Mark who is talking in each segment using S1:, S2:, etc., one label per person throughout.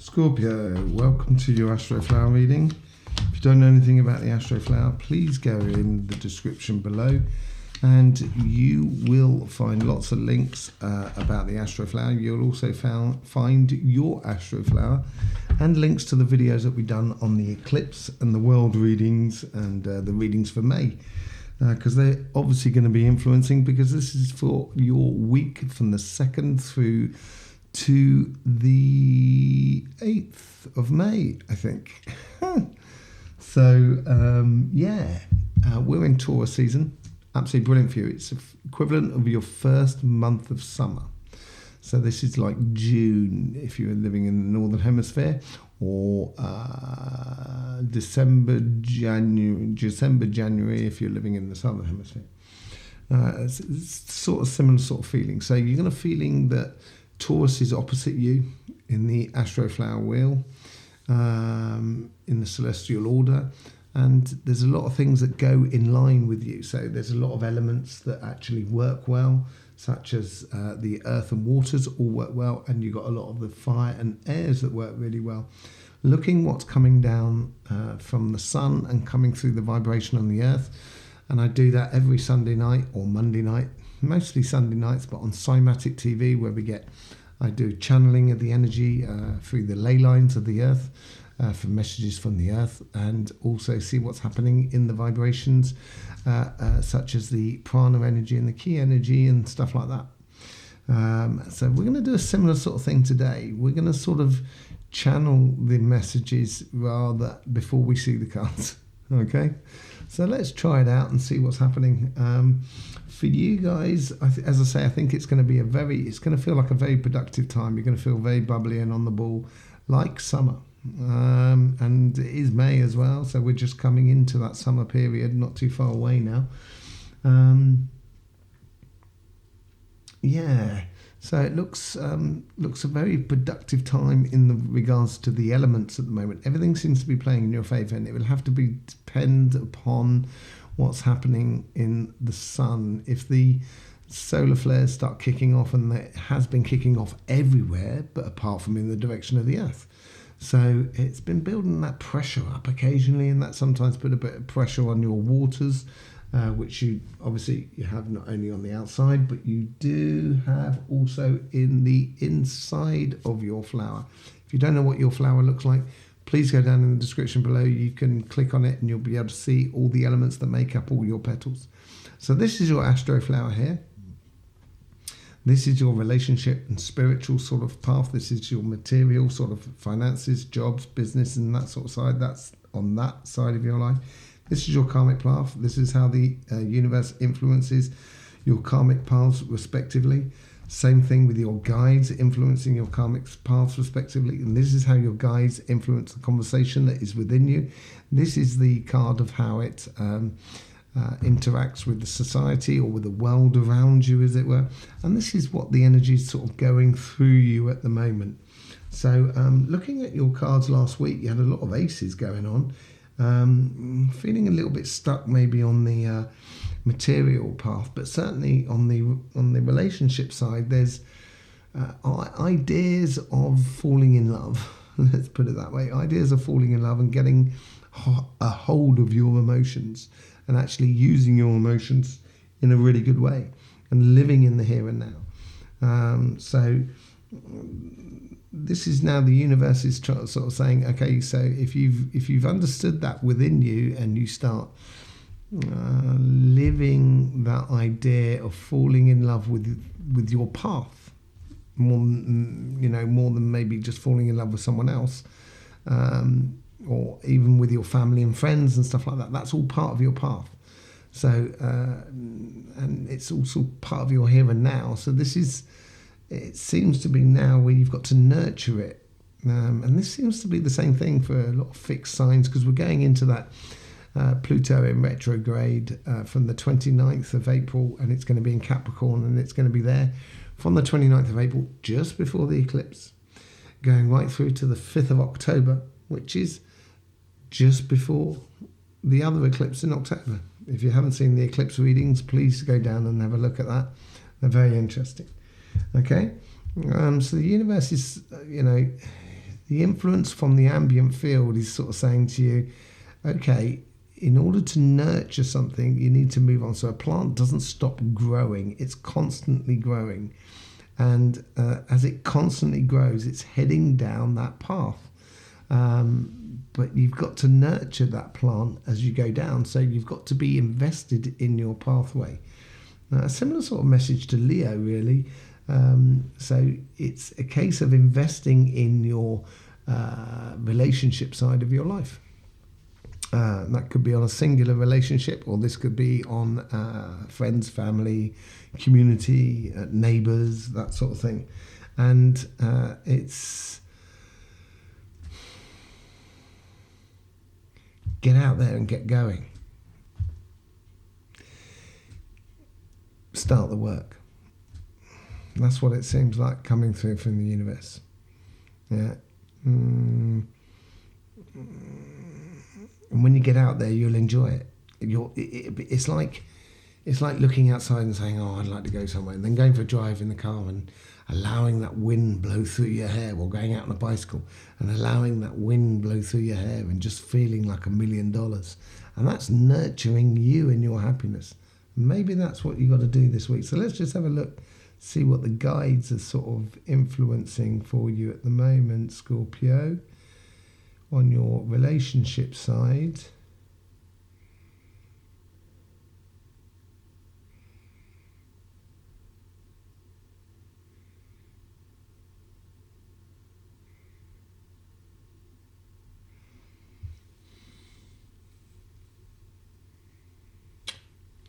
S1: Scorpio, welcome to your Astroflower reading. If you don't know anything about the Astroflower, please go in the description below and you will find lots of links about the Astroflower. You'll also find your Astroflower and links to the videos that we've done on the eclipse and the world readings and the readings for May. Because they're obviously going to be influencing, because this is for your week from the 2nd through to the 8th of May, I think. So, we're in Taurus season. Absolutely brilliant for you. It's equivalent of your first month of summer. So this is like June if you're living in the Northern Hemisphere, or December, January if you're living in the Southern Hemisphere. It's sort of similar sort of feeling. So you're going to feeling that Taurus is opposite you in the Astroflower wheel, in the celestial order, and there's a lot of things that go in line with you. So there's a lot of elements that actually work well, such as the earth and waters all work well, and you've got a lot of the fire and airs that work really well. Looking what's coming down from the sun and coming through the vibration on the earth, and I do that every Sunday night or Monday night, mostly Sunday nights, but on Cymatic TV, where I do channeling of the energy through the ley lines of the earth, for messages from the earth, and also see what's happening in the vibrations, such as the prana energy and the ki energy and stuff like that. So we're going to do a similar sort of thing today. We're going to sort of channel the messages rather before we see the cards. Okay, so let's try it out and see what's happening. For you guys, as I say, I think it's going to be it's going to feel like a very productive time. You're going to feel very bubbly and on the ball, like summer. And it is May as well, so we're just coming into that summer period, not too far away now. So it looks a very productive time in the regards to the elements at the moment. Everything seems to be playing in your favour, and it will have to depend upon what's happening in the sun. If the solar flares start kicking off, and it has been kicking off everywhere, but apart from in the direction of the earth. So it's been building that pressure up occasionally, and that sometimes put a bit of pressure on your waters, which you have not only on the outside, but you do have also in the inside of your flower. If you don't know what your flower looks like, please go down in the description below. You can click on it and you'll be able to see all the elements that make up all your petals. So this is your Astroflower here. This is your relationship and spiritual sort of path. This is your material sort of finances, jobs, business, and that sort of side. That's on that side of your life. This is your karmic path. This is how the universe influences your karmic paths respectively. Same thing with your guides influencing your karmic paths respectively. And this is how your guides influence the conversation that is within you. This is the card of how it interacts with the society or with the world around you, as it were. And this is what the energy is sort of going through you at the moment. So looking at your cards last week, you had a lot of aces going on. Feeling a little bit stuck maybe on the material path, but certainly on the relationship side, there's ideas of falling in love. Let's put it that way. Ideas of falling in love and getting a hold of your emotions, and actually using your emotions in a really good way and living in the here and now. So this is now the universe is sort of saying, okay, so if you've understood that within you, and you start living that idea of falling in love with your path, more than maybe just falling in love with someone else, or even with your family and friends and stuff like that. That's all part of your path. So, and it's also part of your here and now. So it seems to be now where you've got to nurture it. And this seems to be the same thing for a lot of fixed signs, because we're going into that Pluto in retrograde from the 29th of April, and it's going to be in Capricorn, and it's going to be there from the 29th of April, just before the eclipse, going right through to the 5th of October, which is just before the other eclipse in October. If you haven't seen the eclipse readings, please go down and have a look at that. They're very interesting. Okay, so the universe is, The influence from the ambient field is sort of saying to you, okay, in order to nurture something, you need to move on. So a plant doesn't stop growing, it's constantly growing. And as it constantly grows, it's heading down that path. But you've got to nurture that plant as you go down. So you've got to be invested in your pathway. A similar sort of message to Leo, really. So it's a case of investing in your relationship side of your life. That could be on a singular relationship, or this could be on friends, family, community, neighbours, that sort of thing. And it's get out there and get going. Start the work. That's what it seems like coming through from the universe. Yeah. And when you get out there, you'll enjoy it. It's like looking outside and saying, "Oh, I'd like to go somewhere," and then going for a drive in the car and allowing that wind blow through your hair, or going out on a bicycle and allowing that wind blow through your hair and just feeling like $1 million. And that's nurturing you and your happiness. Maybe that's what you got to do this week. So let's just have a look, see what the guides are sort of influencing for you at the moment, Scorpio, on your relationship side.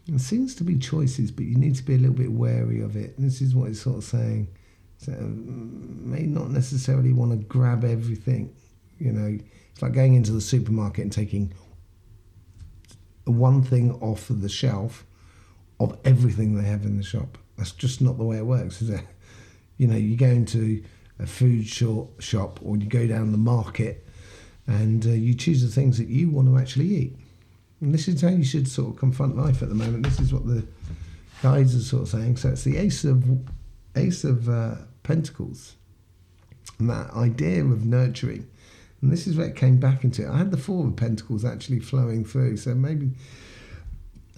S1: There seems to be choices, but you need to be a little bit wary of it. This is what it's sort of saying. So, may not necessarily want to grab everything. You know, it's like going into the supermarket and taking one thing off of the shelf of everything they have in the shop. That's just not the way it works, is it? You know, you go into a food shop, or you go down the market, and you choose the things that you want to actually eat. And this is how you should sort of confront life at the moment. This is what the guides are sort of saying. So it's the Ace of Pentacles, and that idea of nurturing. And this is where it came back into it. I had the Four of Pentacles actually flowing through. So maybe,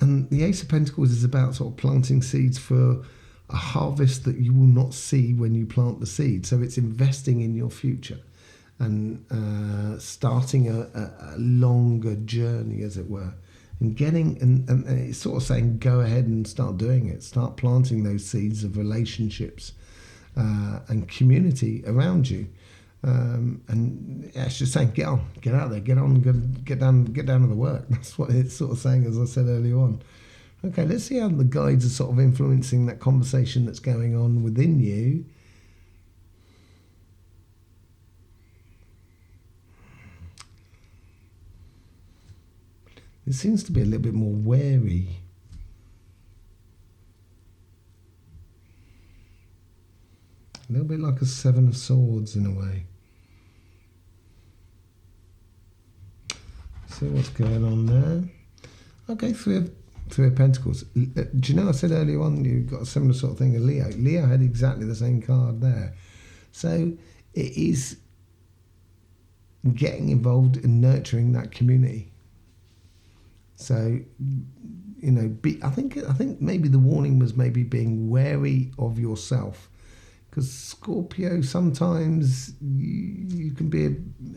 S1: and the Ace of Pentacles is about sort of planting seeds for a harvest that you will not see when you plant the seed. So it's investing in your future and starting a longer journey, as it were, and getting, and it's sort of saying, go ahead and start doing it. Start planting those seeds of relationships and community around you. And yeah, it's just saying, get on, get out there, get on, get down to the work. That's what it's sort of saying, as I said earlier on. Okay, let's see how the guides are sort of influencing that conversation that's going on within you. It seems to be a little bit more wary. A little bit like a Seven of Swords in a way. See what's going on there. Okay, Three of Pentacles. Do you know I said earlier on you've got a similar sort of thing of Leo? Leo had exactly the same card there. So it is getting involved in nurturing that community. So, you know, I think maybe the warning was maybe being wary of yourself, because Scorpio, sometimes you can be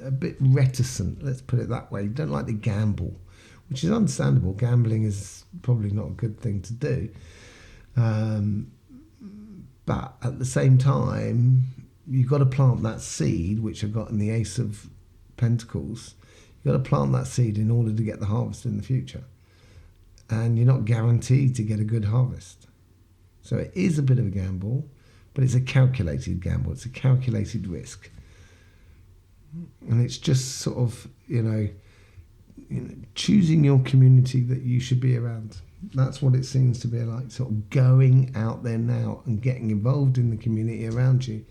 S1: a bit reticent, let's put it that way. You don't like to gamble, which is understandable. Gambling is probably not a good thing to do. But at the same time, you've got to plant that seed, which I've got in the Ace of Pentacles. You've got to plant that seed in order to get the harvest in the future. And you're not guaranteed to get a good harvest. So it is a bit of a gamble, but it's a calculated gamble. It's a calculated risk. And it's just sort of, you know, choosing your community that you should be around. That's what it seems to be like, sort of going out there now and getting involved in the community around you,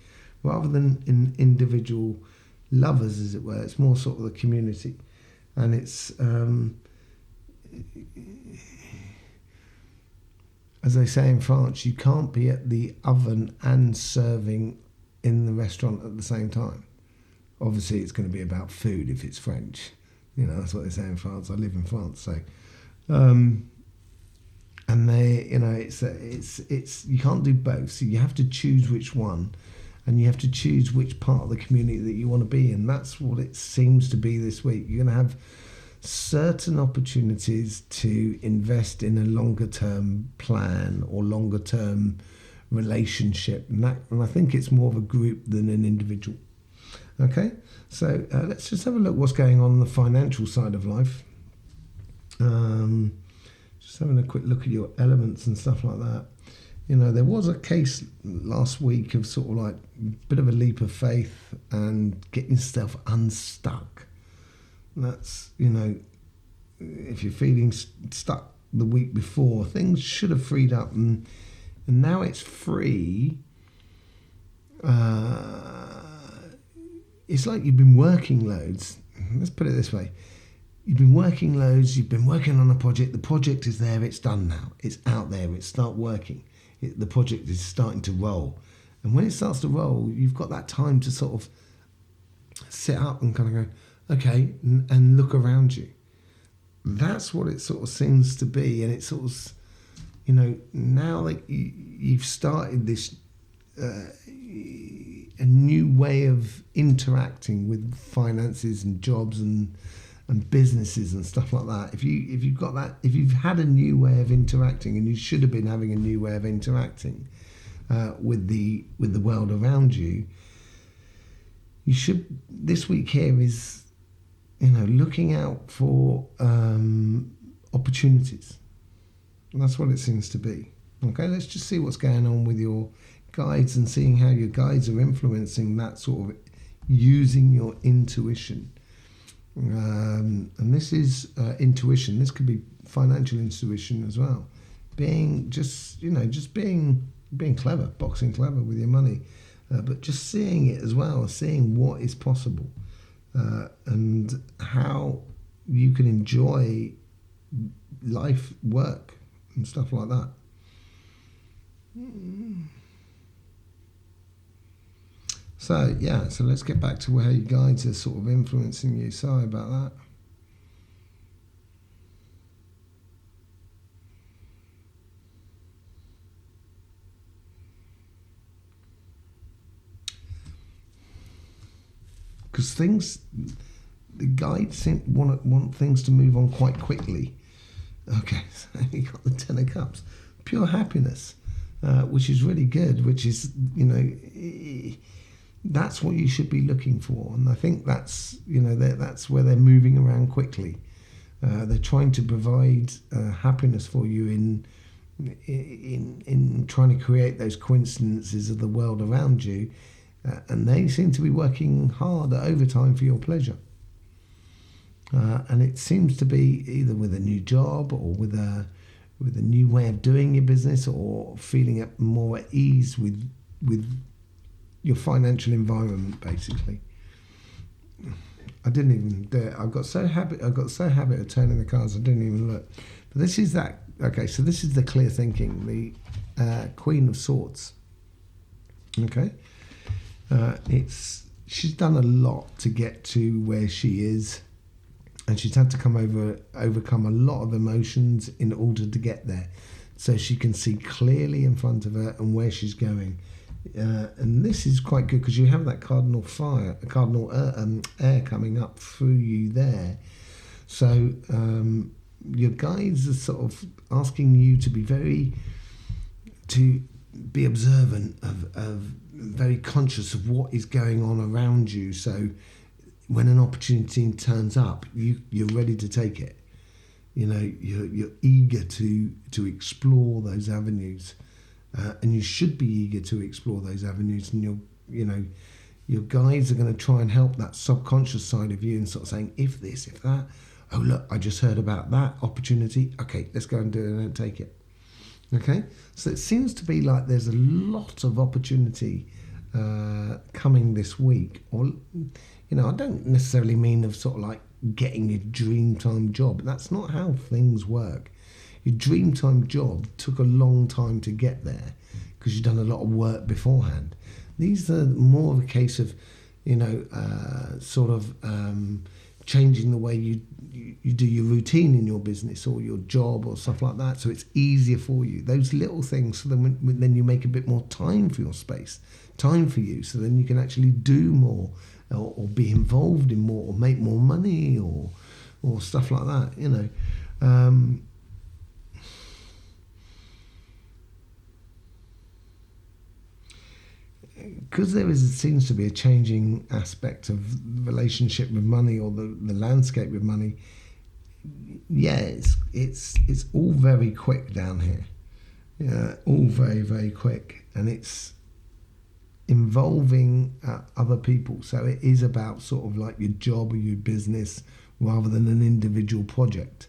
S1: rather than in individual lovers, as it were. It's more sort of the community. And it's, as they say in France, you can't be at the oven and serving in the restaurant at the same time. Obviously, it's going to be about food if it's French. You know, that's what they say in France. I live in France, so. And they, you know, it's you can't do both. So you have to choose which one, and you have to choose which part of the community that you want to be in. That's what it seems to be this week. You're going to have certain opportunities to invest in a longer term plan or longer term relationship, and I think it's more of a group than an individual. Okay, so let's just have a look what's going on the financial side of life. Just having a quick look at your elements and stuff like that. You know, there was a case last week of sort of like a bit of a leap of faith and getting yourself unstuck. That's, you know, if you're feeling stuck the week before, things should have freed up, and now it's free. It's like you've been working loads. Let's put it this way. You've been working loads, you've been working on a project, the project is there, it's done now, it's out there, it's start working. The project is starting to roll. And when it starts to roll, you've got that time to sort of sit up and kind of go, okay, and look around you. That's what it sort of seems to be. And it's sort of, you know, now that you've started this, a new way of interacting with finances and jobs and businesses and stuff like that. If you've got that, if you've had a new way of interacting, and you should have been having a new way of interacting with the world around you, you should. This week here is, you know, looking out for opportunities. And that's what it seems to be. Okay, let's just see what's going on with your guides and seeing how your guides are influencing that sort of using your intuition. And this is intuition. This could be financial intuition as well. Being just, you know, just being clever, boxing clever with your money, but just seeing it as well, seeing what is possible, and how you can enjoy life, work, and stuff like that. So, yeah, so let's get back to where your guides are sort of influencing you. Sorry about that. Because the guides want things to move on quite quickly. Okay, so you got the Ten of Cups. Pure happiness, which is really good, which is, you know, that's what you should be looking for. And I think that's, you know, that's where they're moving around quickly. They're trying to provide happiness for you in trying to create those coincidences of the world around you. And they seem to be working hard at overtime for your pleasure. And it seems to be either with a new job or with a new way of doing your business, or feeling more at ease with your financial environment, basically. I didn't even do it. I got so habit of turning the cards, I didn't even look. But this is that. Okay, so this is the clear thinking, the Queen of Swords. Okay, she's done a lot to get to where she is, and she's had to overcome a lot of emotions in order to get there, so she can see clearly in front of her and where she's going. And this is quite good because you have that cardinal air coming up through you there. So your guides are sort of asking you to be observant of very conscious of what is going on around you. So when an opportunity turns up, you're ready to take it. You know, you're eager to explore those avenues. And you should be eager to explore those avenues, and your guides are going to try and help that subconscious side of you and sort of saying, if this, if that, oh look, I just heard about that opportunity, okay, let's go and do it and take it. Okay, so it seems to be like there's a lot of opportunity coming this week, or, you know, I don't necessarily mean of sort of like getting your dream time job. That's not how things work. Your dream time job took a long time to get there because you've done a lot of work beforehand. These are more of a case of changing the way you do your routine in your business or your job or stuff like that, so it's easier for you. Those little things, so then you make a bit more time for your space, time for you, so then you can actually do more or be involved in more or make more money or stuff like that, because seems to be a changing aspect of the relationship with money or the landscape with money. Yeah, it's all very quick down here. Yeah, all very, very quick, and it's involving other people. So it is about sort of like your job or your business rather than an individual project,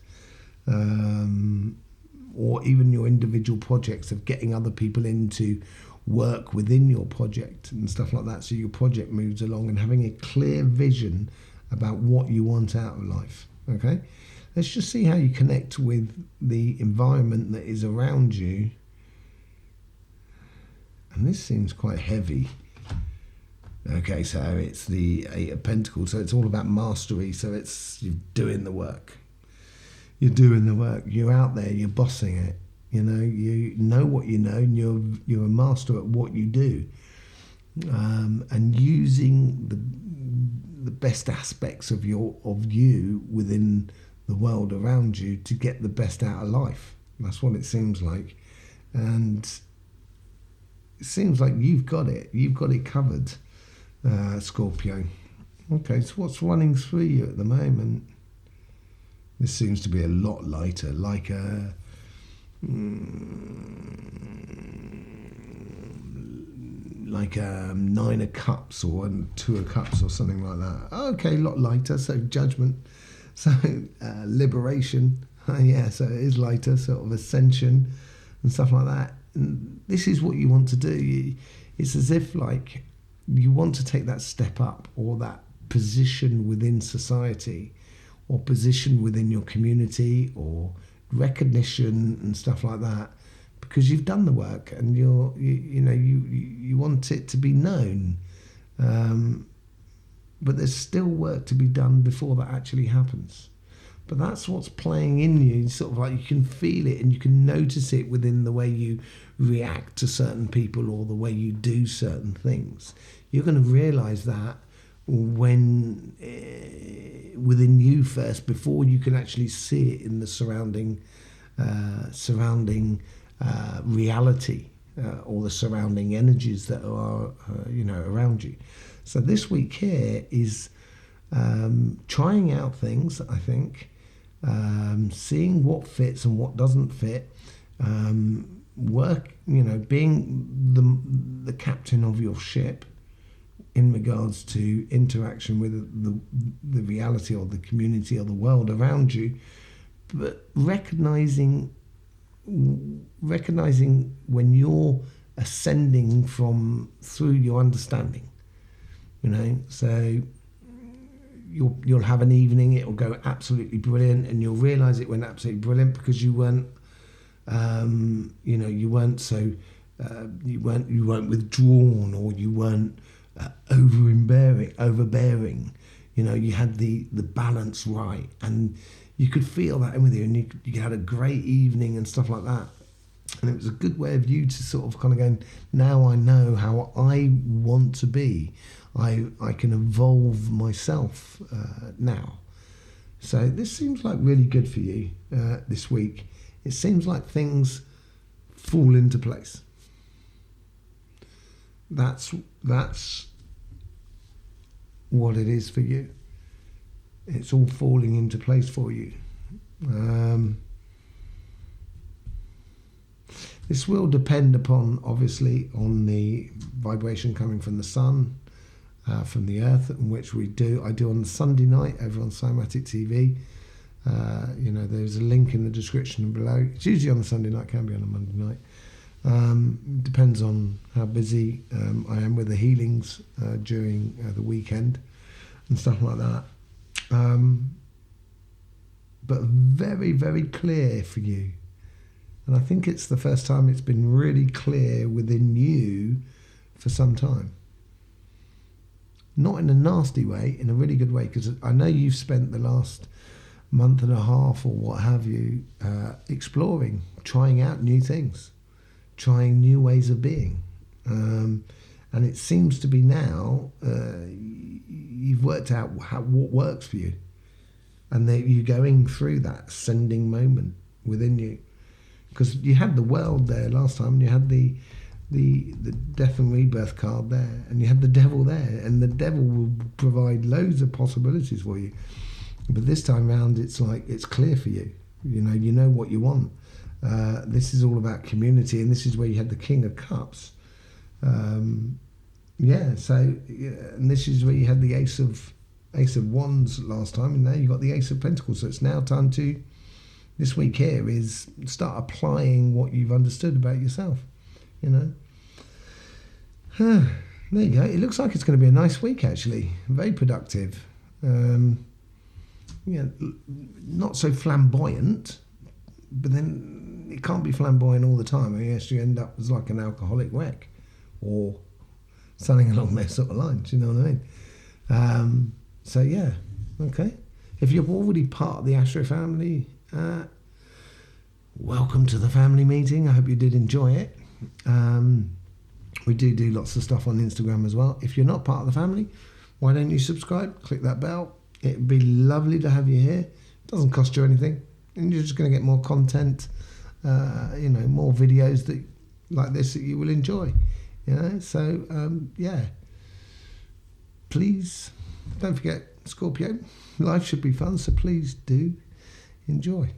S1: or even your individual projects of getting other people into work within your project and stuff like that, so your project moves along, and having a clear vision about what you want out of life. Okay, let's just see how you connect with the environment that is around you. And this seems quite heavy. Okay, so it's the Eight of Pentacles, so it's all about mastery. So it's you're doing the work, you're out there, you're bossing it. You know what you know, and you're a master at what you do, and using the best aspects of you within the world around you to get the best out of life. That's what it seems like, and it seems like you've got it covered, Scorpio. Okay, so what's running through you at the moment? This seems to be a lot lighter, like a Nine of Cups or a Two of Cups or something like that. Okay, a lot lighter, so Judgment, so liberation. Yeah, so it is lighter, sort of ascension and stuff like that. And this is what you want to do. It's as if like you want to take that step up, or that position within society, or position within your community, or recognition and stuff like that, because you've done the work and you want it to be known, but there's still work to be done before that actually happens. But that's what's playing in you, sort of like you can feel it and you can notice it within the way you react to certain people or the way you do certain things. You're going to realize that when within you first, before you can actually see it in the surrounding reality, or the surrounding energies that are around you. So this week here is trying out things, I think, seeing what fits and what doesn't fit, being the captain of your ship in regards to interaction with the reality or the community or the world around you, but recognizing when you're ascending through your understanding, so you'll have an evening, it will go absolutely brilliant, and you'll realize it went absolutely brilliant because you weren't withdrawn, or you weren't overbearing. You had the balance right, and you could feel that in with you, and you had a great evening and stuff like that. And it was a good way of you to sort of kind of going, now I know how I want to be. I can evolve myself now. So this seems like really good for you this week. It seems like things fall into place. That's what it is for you. It's all falling into place for you. This will depend upon, obviously, on the vibration coming from the sun, from the earth, in which I do on the Sunday night over on Cymatic TV. There's a link in the description below. It's usually on the Sunday night, can be on a Monday night. Depends on how busy I am with the healings during the weekend and stuff like that. But very, very clear for you. And I think it's the first time it's been really clear within you for some time. not in a nasty way, in a really good way, because I know you've spent the last month and a half or what have you exploring, trying out new things, trying new ways of being. And it seems to be now you've worked out what works for you. And you're going through that ascending moment within you. Because you had the world there last time, and you had the death and rebirth card there, and you had the devil there, and the devil will provide loads of possibilities for you. But this time round, it's like it's clear for you. You know what you want. This is all about community, and this is where you had the King of Cups. And this is where you had the Ace of Wands last time, and now you've got the Ace of Pentacles. So it's now time to, this week here, is start applying what you've understood about yourself. There you go. It looks like it's going to be a nice week, actually. Very productive. Not so flamboyant, but then it can't be flamboyant all the time. You end up as like an alcoholic wreck, or something along those sort of lines. You know what I mean? Okay. If you're already part of the Astro family, welcome to the family meeting. I hope you did enjoy it. We do lots of stuff on Instagram as well. If you're not part of the family, why don't you subscribe? Click that bell. It'd be lovely to have you here. It doesn't cost you anything, and you're just going to get more content, more videos like this that you will enjoy. Please don't forget, Scorpio, life should be fun, so please do enjoy.